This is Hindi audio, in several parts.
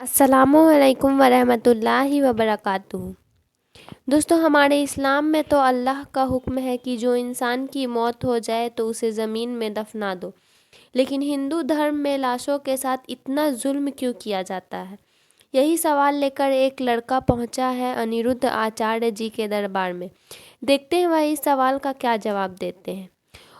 अस्सलामुअलैकुम वरहमतुल्लाहि वबरकातुहू। दोस्तों, हमारे इस्लाम में तो अल्लाह का हुक्म है कि जो इंसान की मौत हो जाए तो उसे ज़मीन में दफना दो। लेकिन हिंदू धर्म में लाशों के साथ इतना जुल्म क्यों किया जाता है? यही सवाल लेकर एक लड़का पहुंचा है अनिरुद्ध आचार्य जी के दरबार में। देखते हैं वह इस सवाल का क्या जवाब देते हैं,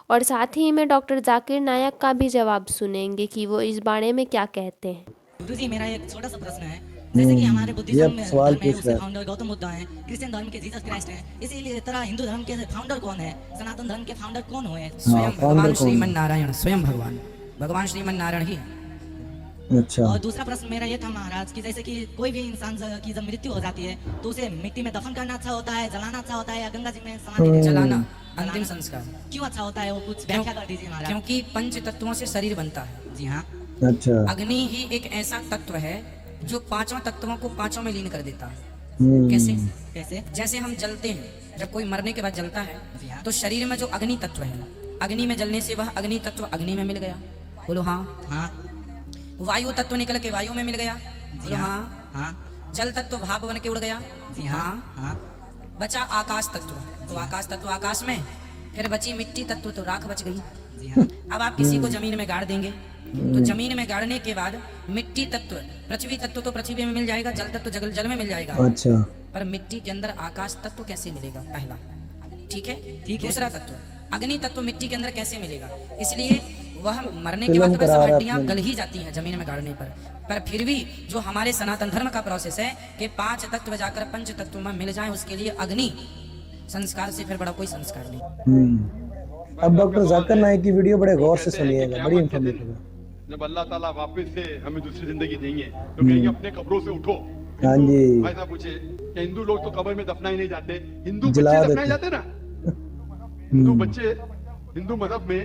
और साथ ही में डॉक्टर जाकिर नायक का भी जवाब सुनेंगे कि वो इस बारे में क्या कहते हैं। गुरु जी, मेरा एक छोटा सा प्रश्न है। जैसे कि हमारे ये बुद्धिज्म अब सवाल धर्म है, पूछ उसके रहा है। फाउंडर गौतम बुद्ध हैं। क्रिश्चियन धर्म के जीसस क्राइस्ट हैं। इसीलिए तरह हिंदू धर्म के फाउंडर कौन है? सनातन धर्म के फाउंडर कौन हुए? हाँ, स्वयं फाउंडर भगवान कौन श्रीमन है? नारायण, स्वयं भगवान भगवान श्रीमन नारायण ही है। अच्छा। और दूसरा प्रश्न मेरा ये था महाराज कि जैसे कि कोई भी इंसान की जब मृत्यु हो जाती है तो उसे मिट्टी में दफन करना अच्छा होता है, जलाना अच्छा होता है, या गंगा जी में समाधि में जलाना अंतिम संस्कार क्यों अच्छा होता है? वो कुछ व्याख्या कर दीजिए महाराज। क्योंकि पंच तत्वों से शरीर बनता है। जी हाँ। अच्छा। अग्नि ही एक ऐसा तत्व है जो पांचों तत्वों को पांचों में लीन कर देता है। कैसे? कैसे? जैसे हम जलते हैं, जब कोई मरने के बाद जलता जी है हाँ। तो शरीर में जो अग्नि तत्व है, अग्नि में जलने से वह अग्नि तत्व अग्नि में मिल गया। बोलो हाँ। हाँ। वायु तत्व निकल के वायु में मिल गया। बोलो हाँ। हाँ। जल तत्व भाप बन के उड़ गया। जी हाँ। हाँ। बचा आकाश तत्व, तो आकाश तत्व आकाश में, फिर बची मिट्टी तत्व तो राख बच गई। जी हाँ। अब आप किसी को जमीन में गाड़ देंगे तो जमीन में गाड़ने के बाद मिट्टी तत्व, पृथ्वी तत्व तो पृथ्वी में मिल जाएगा, जल तत्व जल जल में मिल जाएगा। अच्छा। पर मिट्टी के अंदर आकाश तत्व कैसे मिलेगा? पहला, ठीक है। ठीक है। दूसरा तत्व अग्नि तत्व मिट्टी के अंदर कैसे मिलेगा? इसलिए वह मरने के फिल्म बाद तो वह करा सब रहा हड्डियां है गल ही जाती हैं जमीन में गाड़ने पर फिर भी जो हमारे सनातन धर्म का प्रोसेस है कि पांच तत्व जाकर पंच तत्व में मिल जाए, उसके लिए अग्नि संस्कार से फिर बड़ा कोई संस्कार नहीं। अब डॉक्टर जाकिर नायक की वीडियो बड़े गौर से सुनिएगा, बड़ी इन्फॉर्मेटिव है। जब अल्लाह ताला वापस से हमें दूसरी जिंदगी देंगे तो कहेंगे अपने कब्रों से उठो। हाँ जी। ऐसा पूछे कि हिंदू लोग तो कब्र में दफनाए नहीं जाते, हिंदू जला बच्चे देते। दफनाए जाते ना। हिंदू बच्चे, हिंदू मजहब में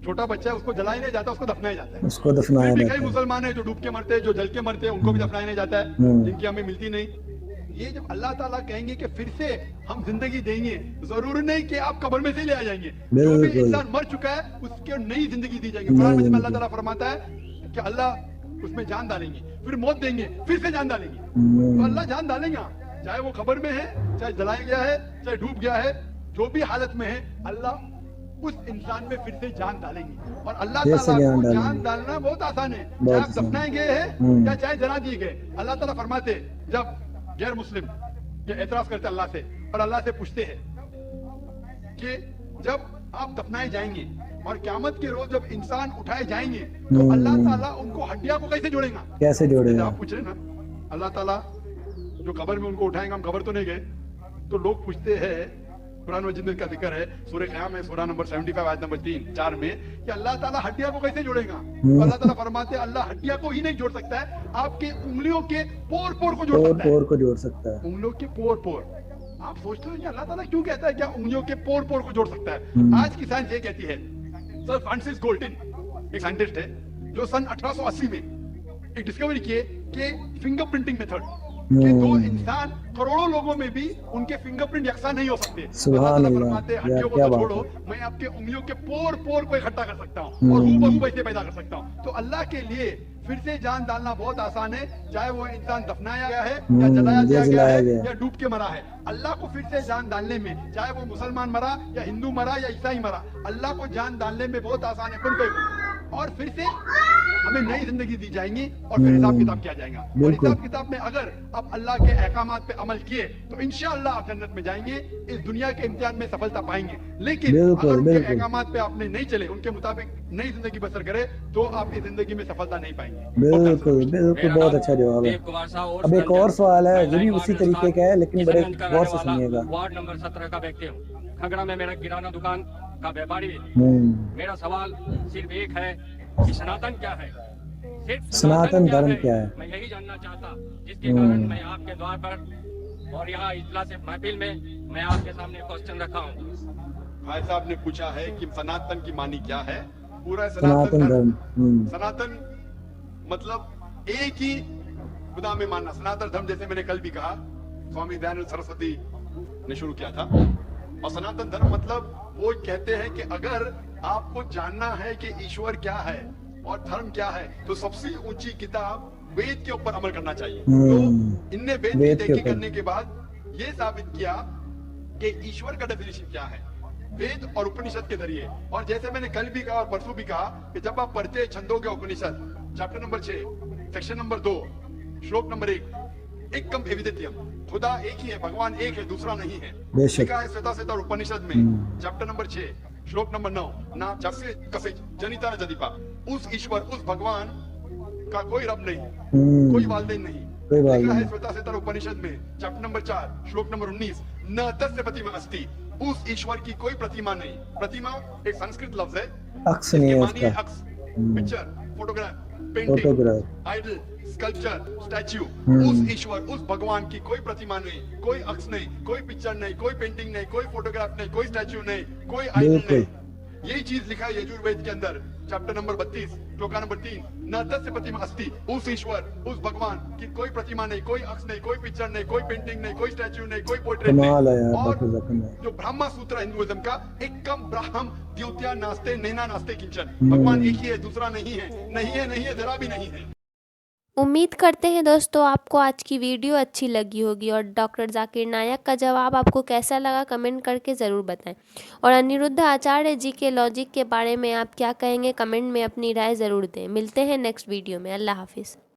छोटा बच्चा है उसको जलाया नहीं जाता, उसको दफनाया जाता है। उसको दफनाया फिर भी जाता कई है। मुसलमान है जो डूब के मरते हैं, जो जल के मरते हैं, उनको भी दफनाया नहीं जाता है, जिनकी हमें मिलती नहीं। ये जब अल्लाह ताला कहेंगे कि फिर से हम जिंदगी देंगे, जरूरी नहीं कि आप कब्र में से ले आ जाएंगे। जो भी बिल्कुल। इंसान मर चुका है उसको नई जिंदगी दी जाएगी। कुरान में अल्लाह ताला फरमाता है कि अल्लाह उसमें जान डालेंगे, फिर मौत देंगे, फिर से जान डालेंगे। तो अल्लाह जान डालेगा, चाहे वो कब्र में है, चाहे जलाया गया है, चाहे डूब गया है, जो भी हालत में है, अल्लाह उस इंसान में फिर से जान डालेंगे। और अल्लाह कैसे ताला जान को डालेंगे? जान डालना बहुत आसान है, बहुत चाहे आप आसान। दफनाए गए हैं या चाहे जला दिए गए। अल्लाह ताला फरमाते जब गैर मुस्लिम ये एतराज करते अल्लाह से और अल्लाह से पूछते हैं कि जब आप दफनाए जाएंगे और क़यामत के रोज जब इंसान उठाए जाएंगे तो अल्लाह ताला उनको हड्डियां को कैसे जोड़ेगा? कैसे जैसे जोड़ेगा? आप पूछ रहे हैं ना, अल्लाह ताला जो कब्र में उनको उठाएंगे, हम कब्र तो नहीं गए, तो लोग पूछते हैं, कुरान मजीद में का जिक्र है, सूरह क़याम है, सूरह नंबर 75 आयत नंबर 3-4 में, कि अल्लाह ताला हड्डियां को कैसे जोड़ेगा? तो अल्लाह ताला फरमाते हैं अल्लाह हड्डियां को ही नहीं जोड़ सकता है, आपके उंगलियों के पोर पोर को जोड़ पोर सकता है। पोर को जोड़ सकता है। उंगलियों के पोर पोर। आप सोचते हो कि अल्लाह ताला क्यों कहता है क्या उंगलियों के पोर पोर को जोड़ सकता है? आज की साइंस ये कहती है, सर फ्रांसिस गोल्टिन एक साइंटिस्ट है जो सन 1880 में एक डिस्कवरी किए कि फिंगरप्रिंटिंग मेथड, कि दो इंसान करोड़ों लोगों में भी उनके फिंगरप्रिंट यकसा नहीं हो सकते। सुभान अल्लाह ताला अल्लाह। फरमाते हैं यार, हड्डियों को क्या तो बात छोड़ो, है। मैं आपके उंगलियों के पोर पोर को इकट्ठा कर सकता हूँ और हूबहू वैसे पैदा कर सकता हूँ। तो अल्लाह के लिए फिर से जान डालना बहुत आसान है, चाहे वो इंसान दफनाया गया है या जलाया दिया गया जलाया है गया। या डूब के मरा है। अल्लाह को फिर से जान डालने में, चाहे वो मुसलमान मरा या हिंदू मरा या ईसाई मरा, अल्लाह को जान डालने में बहुत आसान है, कुन फयकुन। और फिर से हमें नई जिंदगी दी जाएंगी और फिर हिसाब किताब किया जाएगा। और बिल्कुल। हिसाब किताब में अगर आप अल्लाह के अहकामात पे अमल किए तो इंशाअल्लाह आप जन्नत में जाएंगे, इस दुनिया के इम्तिहान में सफलता पाएंगे। लेकिन बिल्कुल, अगर उनके बिल्कुल। अहकामात पे आपने नहीं चले, उनके मुताबिक नई जिंदगी बसर करे, तो आप इस जिंदगी में सफलता नहीं पाएंगे। बिल्कुल बिल्कुल, बहुत अच्छा जवाब है। अब एक और सवाल है, वो भी उसी तरीके का है, लेकिन बड़े गौर से सुनिएगा। वार्ड नंबर 17 का व्यक्ति हूँ। खगड़ा में मेरा किराना दुकान का व्यापारी है। मेरा सवाल सिर्फ एक है कि सनातन क्या है? सिर्फ सनातन धर्म क्या है? मैं यही जानना चाहता, जिसके कारण मैं आपके द्वार पर और यहाँ इजलास महफिल में मैं आपके सामने क्वेश्चन रखा हूँ। भाई साहब ने पूछा है कि सनातन की मानी क्या है। पूरा सनातन धर्म। सनातन मतलब एक ही खुदा में मानना। सनातन धर्म जैसे मैंने कल भी कहा, स्वामी दयानंद सरस्वती ने शुरू किया था। और सनातन धर्म मतलब वो कहते हैं कि अगर आपको जानना है कि ईश्वर क्या है और धर्म क्या है, तो सबसे ऊंची किताब वेद के ऊपर अमल करना चाहिए। हम्म, तो इनने वेद की वेद के तहकीक ऊपर। करने के बाद ये साबित किया कि ईश्वर का डेफिनेशन क्या है वेद और उपनिषद के जरिए। और जैसे मैंने कल भी कहा और परसों भी कहा कि जब आप पढ़ते हैं छंदों के उपनिषद चैप्टर नंबर 6 सेक्शन नंबर 2 श्लोक नंबर 1 एकम एविदित्यम, खुदा एक ही है, भगवान एक है, दूसरा नहीं है। बेशक। लिखा है श्वेता उपनिषद में चैप्टर नंबर 6 श्लोक नंबर 9 ना जसे कसे जनिता न जदीपा, उस ईश्वर उस भगवान का कोई रब नहीं, कोई वालदेन नहीं। कोई वालदेन लिखा है नहीं। श्वेता उपनिषद में चैप्टर नंबर 4 श्लोक नंबर 19 न तस्य प्रतिमा अस्ति, उस ईश्वर की कोई प्रतिमा नहीं। प्रतिमा एक संस्कृत लफ्ज है, अक्स नहीं है इसके मानी है उसका। अक्स, picture, photograph, painting, photograph. Idol, sculpture, statue. Hmm. उस ईश्वर उस भगवान की कोई प्रतिमा नहीं, कोई अक्स नहीं, कोई पिक्चर नहीं, कोई पेंटिंग नहीं, कोई फोटोग्राफ नहीं, कोई स्टैच्यू नहीं, कोई आइडल बिल्कुल। नहीं। यही चीज लिखा है यजुर्वेद के अंदर चैप्टर नंबर 32 श्लोका नंबर 3 न तस्य प्रतिमा अस्ति, उस ईश्वर उस भगवान की कोई प्रतिमा नहीं, कोई अक्स नहीं, कोई पिक्चर नहीं, कोई पेंटिंग नहीं, कोई स्टैच्यू नहीं, कोई पोर्ट्रेट कमाल है नहीं। यार, और डॉक्टर जखम है। जो ब्रह्मा सूत्र है हिंदुइज्म का, एकम ब्रह्म द्वितीया नास्ते नैना नास्ते किंचन, भगवान एक ही है, दूसरा नहीं है, नहीं है, नहीं है, जरा भी नहीं है। उम्मीद करते हैं दोस्तों आपको आज की वीडियो अच्छी लगी होगी और डॉक्टर जाकिर नायक का जवाब आपको कैसा लगा कमेंट करके ज़रूर बताएं। और अनिरुद्ध आचार्य जी के लॉजिक के बारे में आप क्या कहेंगे कमेंट में अपनी राय ज़रूर दें। मिलते हैं नेक्स्ट वीडियो में। अल्लाह हाफिज़।